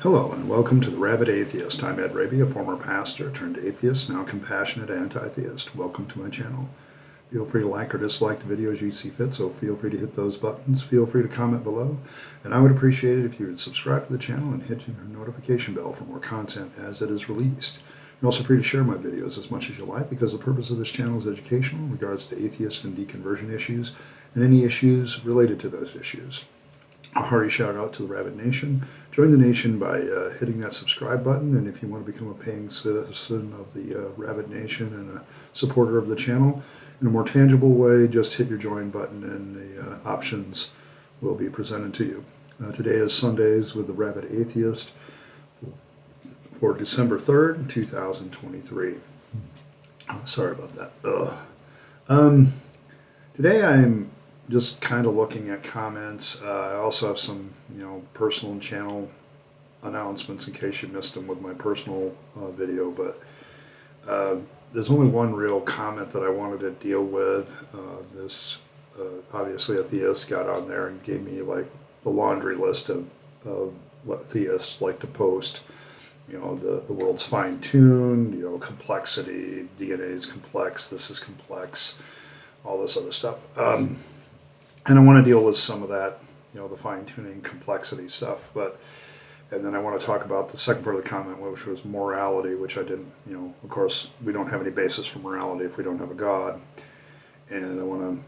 Hello and welcome to the Rabyd Atheist. I'm Rabyd, a former pastor turned atheist, now compassionate anti-theist. Welcome to my channel. Feel free to like or dislike the videos you see fit, so feel free to hit those buttons. Feel free to comment below, and I would appreciate it if you would subscribe to the channel and hit your notification bell for more content as it is released. You're also free to share my videos as much as you like, because the purpose of this channel is educational in regards to atheist and deconversion issues and any issues related to those issues. A hearty shout out to the Rabyd Nation. Join the nation by hitting that subscribe button, and if you want to become a paying citizen of the Rabyd Nation and a supporter of the channel in a more tangible way, just hit your join button and the options will be presented to you. Today is Sundays with the Rabyd Atheist for December 3rd, 2023. Sorry about that. Today I'm just kind of looking at comments. I also have some, personal and channel announcements in case you missed them with my personal video, but there's only one real comment that I wanted to deal with. This obviously a theist got on there and gave me like the laundry list of what theists like to post. The world's fine-tuned, complexity, DNA is complex, this is complex, all this other stuff. And I want to deal with some of that, the fine-tuning complexity stuff. And then I want to talk about the second part of the comment, which was morality, which I didn't, of course, we don't have any basis for morality if we don't have a God. And I want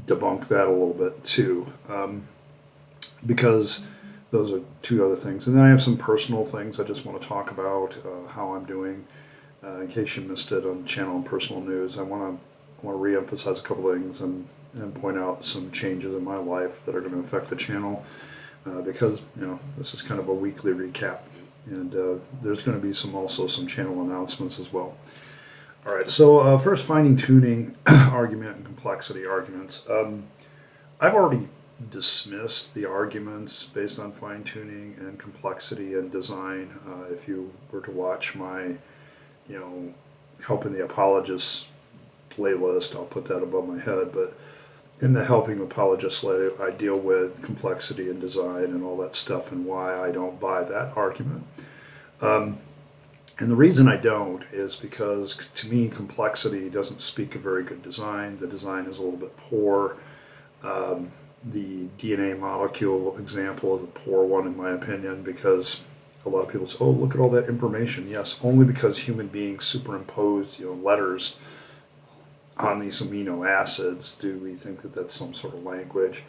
to debunk that a little bit too, because those are two other things. And then I have some personal things I just want to talk about, how I'm doing. In case you missed it on channel and personal news, I want to re-emphasize a couple things and point out some changes in my life that are going to affect the channel, because this is kind of a weekly recap, and there's going to be also some channel announcements as well. All right, so first, fine-tuning argument and complexity arguments. I've already dismissed the arguments based on fine-tuning and complexity and design. If you were to watch my Helping the Apologists playlist, I'll put that above my head, but in the Helping Apologists, I deal with complexity and design and all that stuff and why I don't buy that argument. And the reason I don't is because, to me, complexity doesn't speak of very good design. The design is a little bit poor. The DNA molecule example is a poor one, in my opinion, because a lot of people say, oh, look at all that information. Yes, only because human beings superimposed letters on these amino acids do we think that that's some sort of language.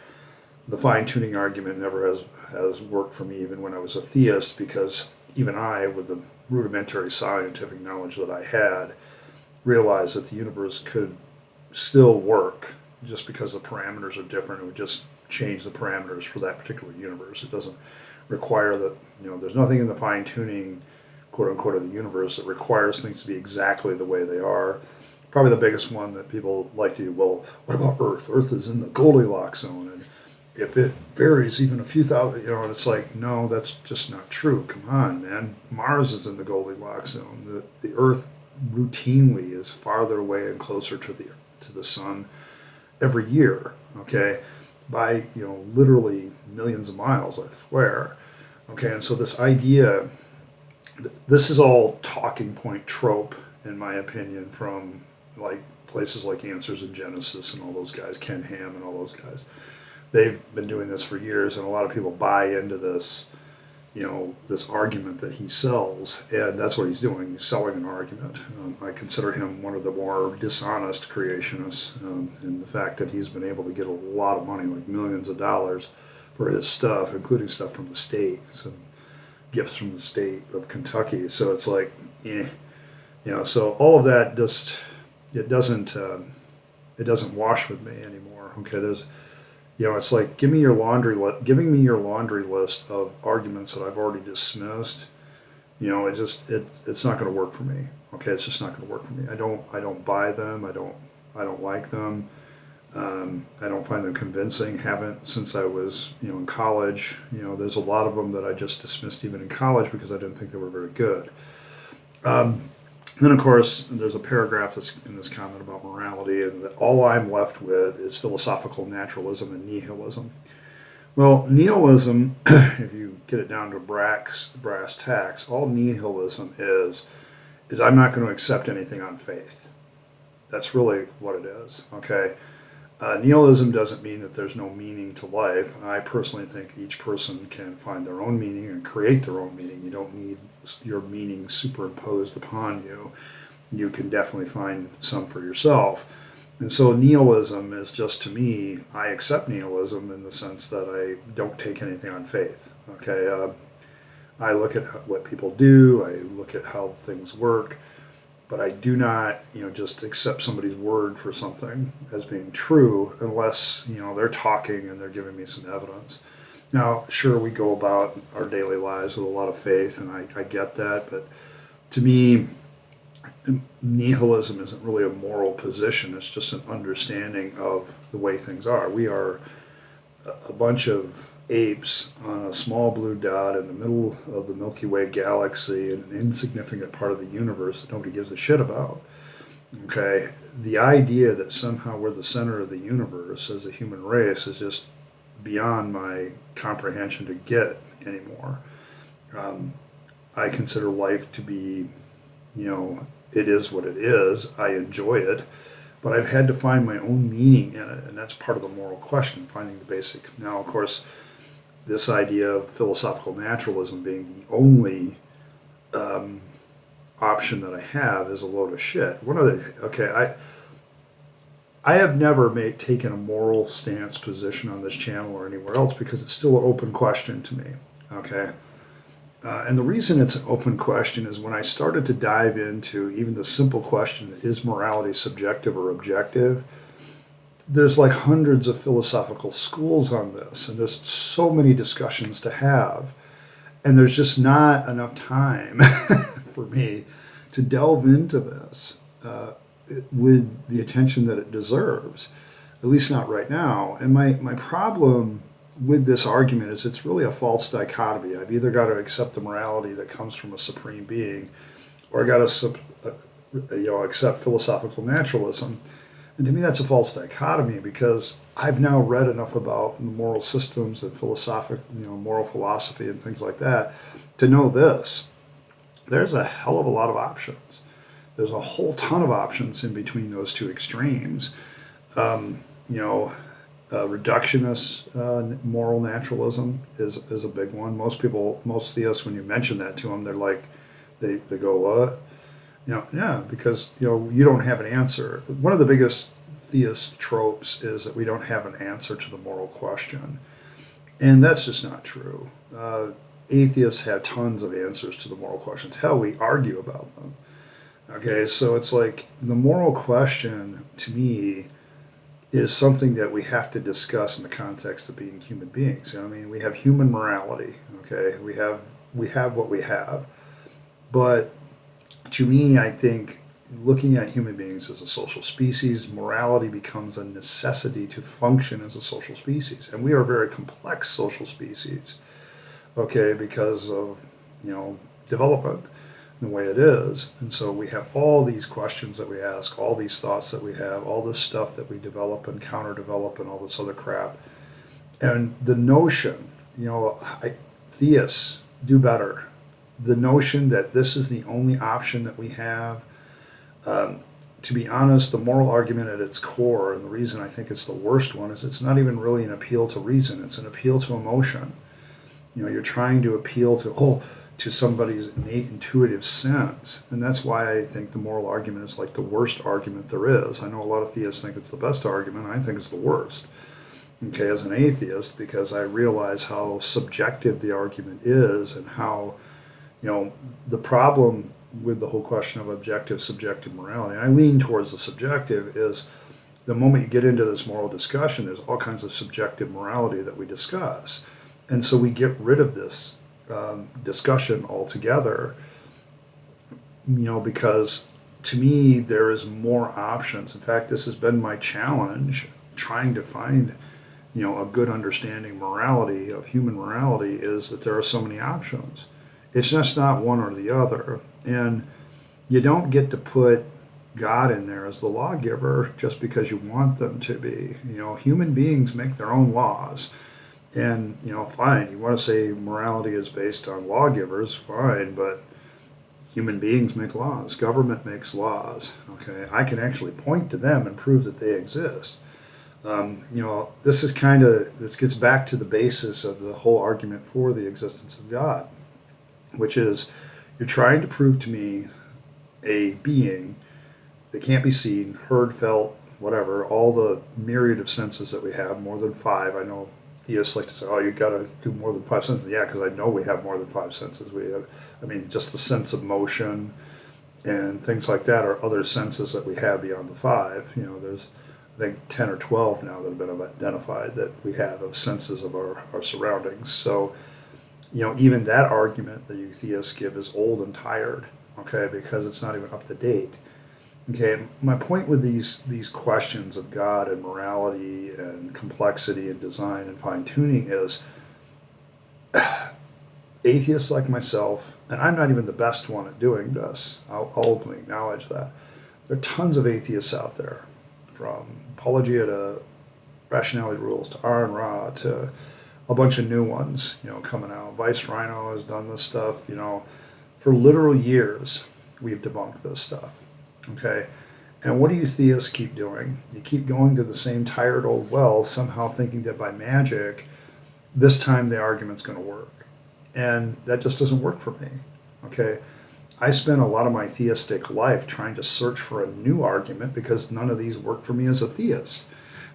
The fine-tuning argument never has worked for me, even when I was a theist, because even I, with the rudimentary scientific knowledge that I had, realized that the universe could still work. Just because the parameters are different, it would just change the parameters for that particular universe. It doesn't require that, there's nothing in the fine-tuning, quote-unquote, of the universe that requires things to be exactly the way they are. Probably the biggest one that people like to do, well, what about Earth? Earth is in the Goldilocks zone, and if it varies even a few thousand, and it's like, no, that's just not true. Come on, man. Mars is in the Goldilocks zone. The Earth routinely is farther away and closer to the sun every year, okay, by, literally millions of miles, I swear. Okay, and so this idea, this is all talking point trope, in my opinion, from like places like Answers in Genesis and all those guys, Ken Ham and all those guys. They've been doing this for years, and a lot of people buy into this, this argument that he sells, and that's what he's doing. He's selling an argument. I consider him one of the more dishonest creationists, in the fact that he's been able to get a lot of money, like millions of dollars, for his stuff, including stuff from the state, some gifts from the state of Kentucky. So it's like, so all of that just, it doesn't wash with me anymore. Okay, there's, it's like, giving me your laundry list of arguments that I've already dismissed. It's not going to work for me. Okay, it's just not going to work for me. I don't buy them. I don't like them. I don't find them convincing. Haven't since I was in college. There's a lot of them that I just dismissed even in college because I didn't think they were very good. Then, of course, there's a paragraph in this comment about morality, and that all I'm left with is philosophical naturalism and nihilism. Well, nihilism, if you get it down to brass tacks, all nihilism is I'm not going to accept anything on faith. That's really what it is. Okay. Nihilism doesn't mean that there's no meaning to life. I personally think each person can find their own meaning and create their own meaning. You don't need your meaning superimposed upon you. You can definitely find some for yourself. And so nihilism is just, to me, I accept nihilism in the sense that I don't take anything on faith. Okay, I look at what people do, I look at how things work, but I do not, just accept somebody's word for something as being true unless, they're talking and they're giving me some evidence. Now, sure, we go about our daily lives with a lot of faith, and I get that, but to me, nihilism isn't really a moral position. It's just an understanding of the way things are. We are a bunch of apes on a small blue dot in the middle of the Milky Way galaxy, an insignificant part of the universe that nobody gives a shit about. Okay, the idea that somehow we're the center of the universe as a human race is just beyond my comprehension to get anymore. I consider life to be, it is what it is. I enjoy it, but I've had to find my own meaning in it, and that's part of the moral question, finding the basic. Now, of course, this idea of philosophical naturalism being the only option that I have is a load of shit. I have never taken a moral stance position on this channel or anywhere else because it's still an open question to me. Okay. And the reason it's an open question is when I started to dive into even the simple question, is morality subjective or objective? There's like hundreds of philosophical schools on this, and there's so many discussions to have, and there's just not enough time for me to delve into this with the attention that it deserves, at least not right now. And my problem with this argument is it's really a false dichotomy. I've either got to accept the morality that comes from a supreme being, or I got to accept philosophical naturalism. And to me, that's a false dichotomy because I've now read enough about moral systems and moral philosophy and things like that to know this. There's a hell of a lot of options. There's a whole ton of options in between those two extremes. Reductionist moral naturalism is a big one. Most theists, when you mention that to them, they're like, they go, what? Yeah, because you don't have an answer. One of the biggest theist tropes is that we don't have an answer to the moral question, and that's just not true. Atheists have tons of answers to the moral questions. Hell, we argue about them. Okay, so it's like the moral question to me is something that we have to discuss in the context of being human beings. We have human morality. Okay, we have what we have, but to me, I think looking at human beings as a social species, morality becomes a necessity to function as a social species, and we are a very complex social species. Okay, because of development, the way it is. And so we have all these questions that we ask, all these thoughts that we have, all this stuff that we develop and counter-develop and all this other crap. And the notion, theists do better. The notion that this is the only option that we have, to be honest, the moral argument at its core, and the reason I think it's the worst one, is it's not even really an appeal to reason. It's an appeal to emotion. You're trying to appeal to somebody's innate intuitive sense. And that's why I think the moral argument is like the worst argument there is. I know a lot of theists think it's the best argument. I think it's the worst, okay, as an atheist, because I realize how subjective the argument is and how, the problem with the whole question of objective, subjective morality, and I lean towards the subjective, is the moment you get into this moral discussion, there's all kinds of subjective morality that we discuss. And so we get rid of this discussion altogether, because to me there is more options. In fact, this has been my challenge, trying to find a good understanding of human morality, is that there are so many options. It's just not one or the other, and you don't get to put God in there as the lawgiver just because you want them to be. Human beings make their own laws. And, fine, you want to say morality is based on lawgivers, fine, but human beings make laws. Government makes laws, okay? I can actually point to them and prove that they exist. This gets back to the basis of the whole argument for the existence of God, which is you're trying to prove to me a being that can't be seen, heard, felt, whatever, all the myriad of senses that we have, more than five. I know theists like to say, oh, you got to do more than five senses. Yeah, because I know we have more than five senses. Just the sense of motion and things like that are other senses that we have beyond the five. There's, I think, 10 or 12 now that have been identified that we have of senses of our surroundings. So, even that argument that you theists give is old and tired, okay, because it's not even up to date. Okay, my point with these questions of God and morality and complexity and design and fine-tuning is atheists like myself, and I'm not even the best one at doing this, I'll openly acknowledge that. There are tons of atheists out there, from Apologia to Rationality Rules to R and Ra to a bunch of new ones, coming out. Vice Rhino has done this stuff, for literal years we've debunked this stuff. Okay, and what do you theists keep doing? You keep going to the same tired old well, somehow thinking that by magic, this time the argument's going to work. And that just doesn't work for me. Okay, I spent a lot of my theistic life trying to search for a new argument because none of these worked for me as a theist.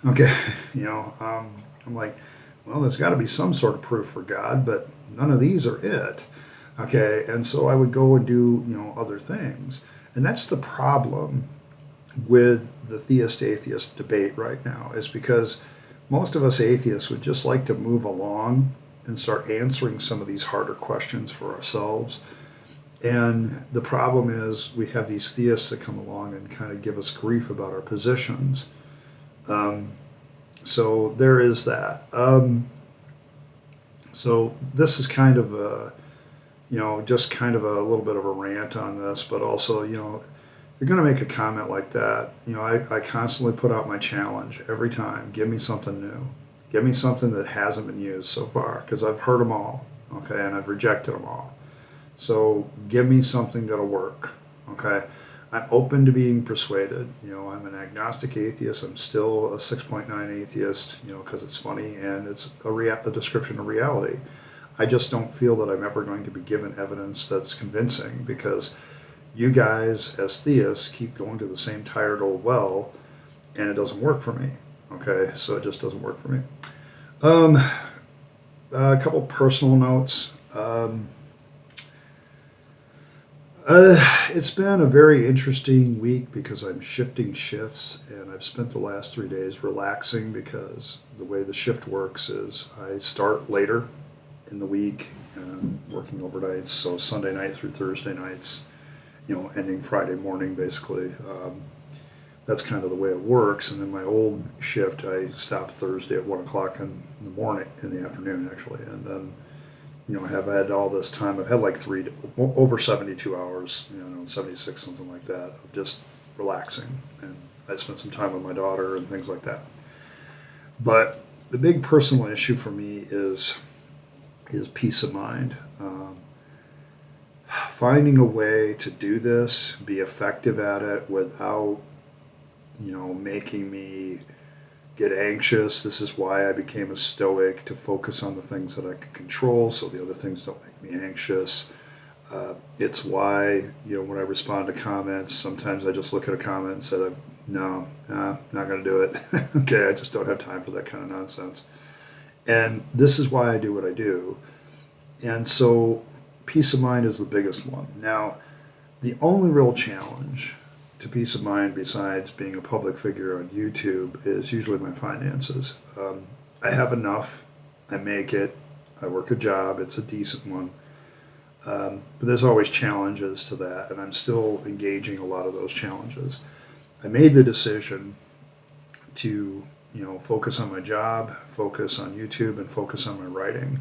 Okay, I'm like, well, there's got to be some sort of proof for God, but none of these are it. Okay, and so I would go and do, other things. And that's the problem with the theist-atheist debate right now, is because most of us atheists would just like to move along and start answering some of these harder questions for ourselves. And the problem is we have these theists that come along and kind of give us grief about our positions. So there is that. So this is kind of a, just kind of a little bit of a rant on this, but also, if you're going to make a comment like that, I constantly put out my challenge every time. Give me something new. Give me something that hasn't been used so far, because I've heard them all, okay, and I've rejected them all. So give me something that'll work, okay? I'm open to being persuaded. I'm an agnostic atheist. I'm still a 6.9 atheist, because it's funny and it's a description of reality. I just don't feel that I'm ever going to be given evidence that's convincing, because you guys as theists keep going to the same tired old well, and it doesn't work for me. Okay, so it just doesn't work for me. A couple personal notes. It's been a very interesting week because I'm shifting shifts, and I've spent the last 3 days relaxing, because the way the shift works is I start later in the week, working overnights, so Sunday night through Thursday nights, ending Friday morning basically. That's kind of the way it works. And then my old shift, I stopped Thursday at 1 o'clock in the morning, in the afternoon actually, and then I have had all this time. I've had like over 72 hours, 76, something like that, of just relaxing. And I spent some time with my daughter and things like that. But the big personal issue for me is peace of mind. Finding a way to do this, be effective at it without, making me get anxious. This is why I became a stoic, to focus on the things that I can control so the other things don't make me anxious. It's why, when I respond to comments, sometimes I just look at a comment and say, no, not going to do it. Okay, I just don't have time for that kind of nonsense. And this is why I do what I do. And so peace of mind is the biggest one. Now, the only real challenge to peace of mind, besides being a public figure on YouTube, is usually my finances. I have enough. I make it. I work a job. It's a decent one. But there's always challenges to that, and I'm still engaging a lot of those challenges. I made the decision to, focus on my job, focus on YouTube, and focus on my writing.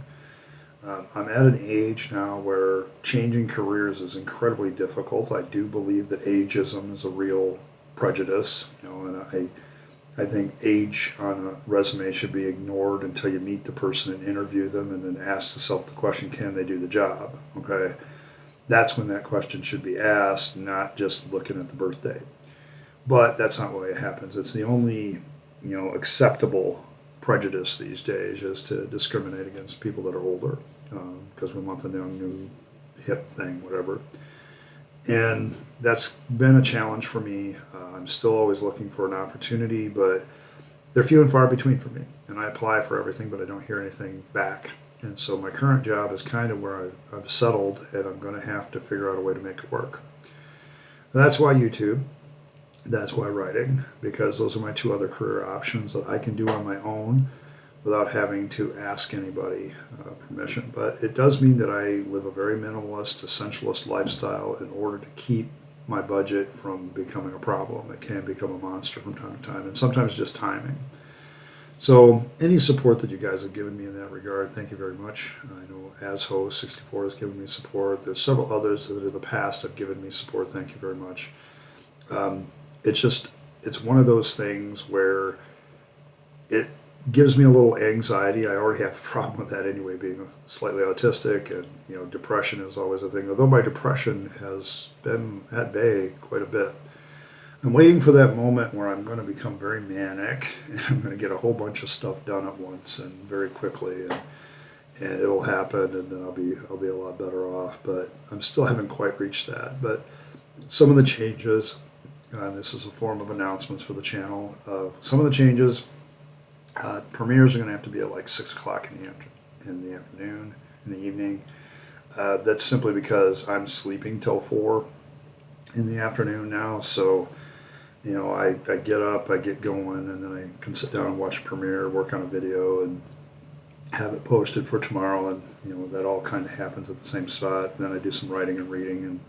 I'm at an age now where changing careers is incredibly difficult. I do believe that ageism is a real prejudice, and I think age on a resume should be ignored until you meet the person and interview them, and then ask yourself the question, can they do the job? Okay, that's when that question should be asked, not just looking at the birth date. But that's not the way it happens. It's the only, acceptable prejudice these days is to discriminate against people that are older, because we want the young, new, hip thing, whatever. And that's been a challenge for me. I'm still always looking for an opportunity, but they're few and far between for me. And I apply for everything, but I don't hear anything back. And so my current job is kind of where I've settled, and I'm going to have to figure out a way to make it work. That's why YouTube. That's why writing, because those are my two other career options that I can do on my own without having to ask anybody permission. But it does mean that I live a very minimalist, essentialist lifestyle in order to keep my budget from becoming a problem. It can become a monster from time to time, and sometimes just timing. So any support that you guys have given me in that regard, thank you very much. I know As Host 64 has given me support. There's several others that in the past have given me support. Thank you very much. It's one of those things where it gives me a little anxiety. I already have a problem with that anyway, being slightly autistic, and depression is always a thing. Although my depression has been at bay quite a bit. I'm waiting for that moment where I'm going to become very manic, and I'm going to get a whole bunch of stuff done at once and very quickly, and it'll happen, and then I'll be a lot better off. But I'm still haven't quite reached that. But some of the changes. This is a form of announcements for the channel. Some of the changes, premieres are going to have to be at like 6 o'clock in the afternoon, in the evening. That's simply because I'm sleeping till 4 in the afternoon now. So, I get up, I get going, and then I can sit down and watch a premiere, work on a video, and have it posted for tomorrow. And, that all kind of happens at the same spot. And then I do some writing and reading and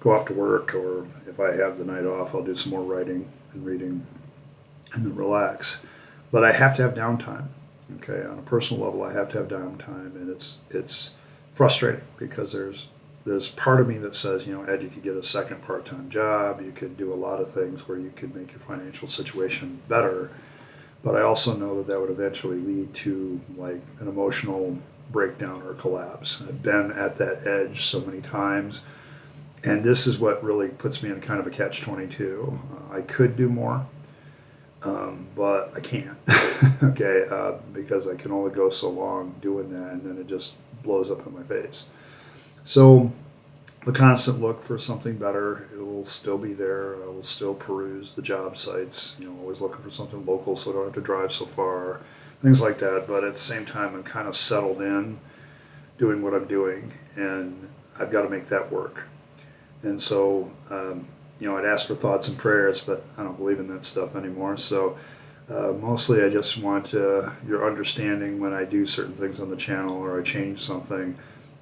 go off to work, or if I have the night off, I'll do some more writing and reading and then relax. But I have to have downtime. Okay, on a personal level, I have to have downtime, and it's frustrating because there's part of me that says, Ed, you could get a second part-time job, you could do a lot of things where you could make your financial situation better. But I also know that would eventually lead to like an emotional breakdown or collapse. I've been at that edge so many times. And this is what really puts me in kind of a catch-22. I could do more, but I can't, okay, because I can only go so long doing that, and then it just blows up in my face. So the constant look for something better, it will still be there. I will still peruse the job sites, always looking for something local so I don't have to drive so far, things like that. But at the same time, I'm kind of settled in doing what I'm doing, and I've got to make that work. And so, I'd ask for thoughts and prayers, but I don't believe in that stuff anymore. So mostly I just want your understanding when I do certain things on the channel or I change something.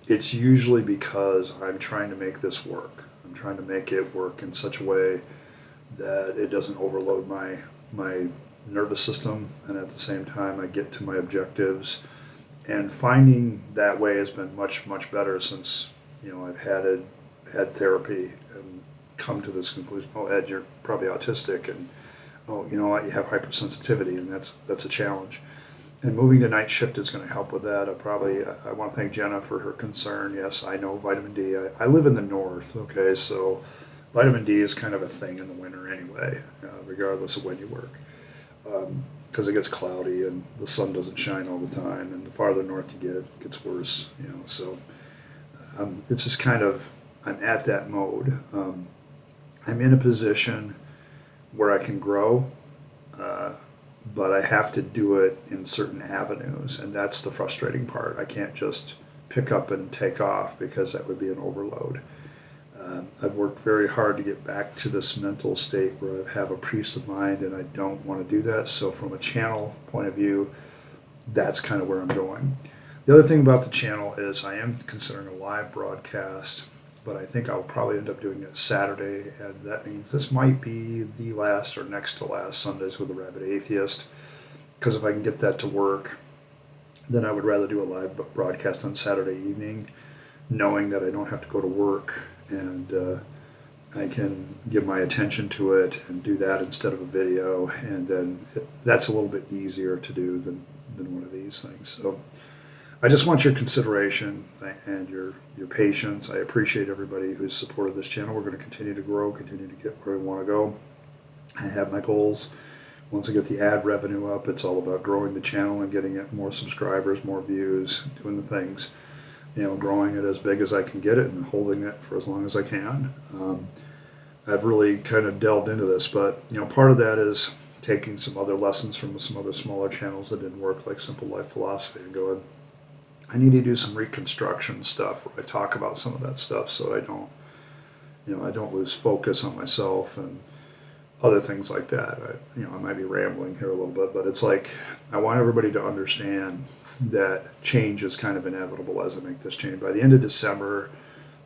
It's usually because I'm trying to make this work. I'm trying to make it work in such a way that it doesn't overload my nervous system, and at the same time I get to my objectives. And finding that way has been much, much better since, I've had therapy and come to this conclusion. Oh, Ed, you're probably autistic, and oh, you know what, you have hypersensitivity, and that's a challenge. And moving to night shift is going to help with that. I want to thank Jenna for her concern. Yes, I know vitamin D. I live in the north, okay, so vitamin D is kind of a thing in the winter anyway, regardless of when you work, because it gets cloudy and the sun doesn't shine all the time, and the farther north you get, it gets worse. So it's just kind of, I'm at that mode. I'm in a position where I can grow, but I have to do it in certain avenues, and that's the frustrating part. I can't just pick up and take off because that would be an overload. I've worked very hard to get back to this mental state where I have a peace of mind, and I don't want to do that. So from a channel point of view, that's kind of where I'm going. The other thing about the channel is I am considering a live broadcast, but I think I'll probably end up doing it Saturday, and that means this might be the last or next to last Sundays with the Rabyd Atheist, because if I can get that to work, then I would rather do a live broadcast on Saturday evening, knowing that I don't have to go to work, and I can give my attention to it and do that instead of a video, and then that's a little bit easier to do than one of these things. So I just want your consideration and your patience. I appreciate everybody who's supported this channel. We're going to continue to grow, continue to get where we want to go. I have my goals. Once I get the ad revenue up, it's all about growing the channel and getting it more subscribers, more views, doing the things, growing it as big as I can get it and holding it for as long as I can. I've really kind of delved into this, but part of that is taking some other lessons from some other smaller channels that didn't work, like Simple Life Philosophy, and going, I need to do some reconstruction stuff where I talk about some of that stuff so I don't, I don't lose focus on myself and other things like that. I might be rambling here a little bit, but it's like I want everybody to understand that change is kind of inevitable as I make this change. By the end of December,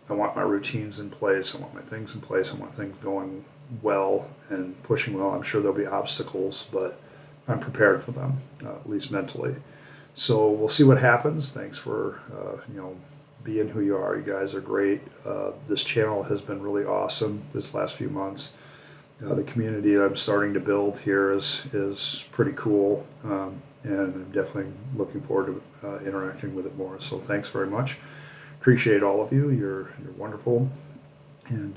I want my routines in place. I want my things in place. I want things going well and pushing well. I'm sure there'll be obstacles, but I'm prepared for them, at least mentally. So we'll see what happens. Thanks for being who you are. You guys are great. This channel has been really awesome this last few months. The community I'm starting to build here is pretty cool, and I'm definitely looking forward to interacting with it more. So thanks very much. Appreciate all of you. You're wonderful, and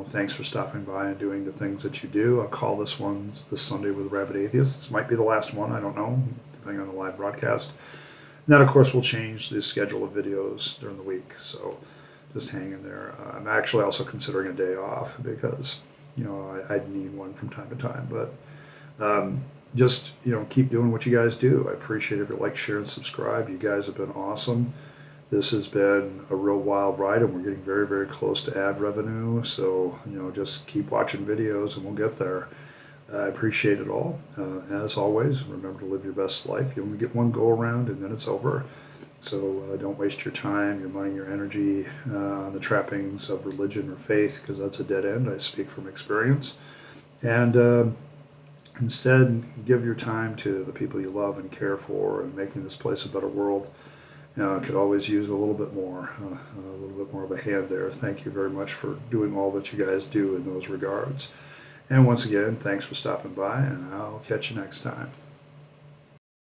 thanks for stopping by and doing the things that you do. I'll call this Sunday with Rabyd Atheist. This might be the last one. I don't know, depending on the live broadcast. And that, of course, will change the schedule of videos during the week. So just hang in there. I'm actually also considering a day off because I'd need one from time to time, but just keep doing what you guys do. I appreciate if you like, share, and subscribe. You guys have been awesome. This has been a real wild ride, and we're getting very, very close to ad revenue. So just keep watching videos, and we'll get there. I appreciate it all. As always, remember to live your best life. You only get one go around, and then it's over. So don't waste your time, your money, your energy on the trappings of religion or faith, because that's a dead end. I speak from experience. And instead, give your time to the people you love and care for, and making this place a better world. Could always use a little bit more of a hand there. Thank you very much for doing all that you guys do in those regards. And once again, thanks for stopping by, and I'll catch you next time.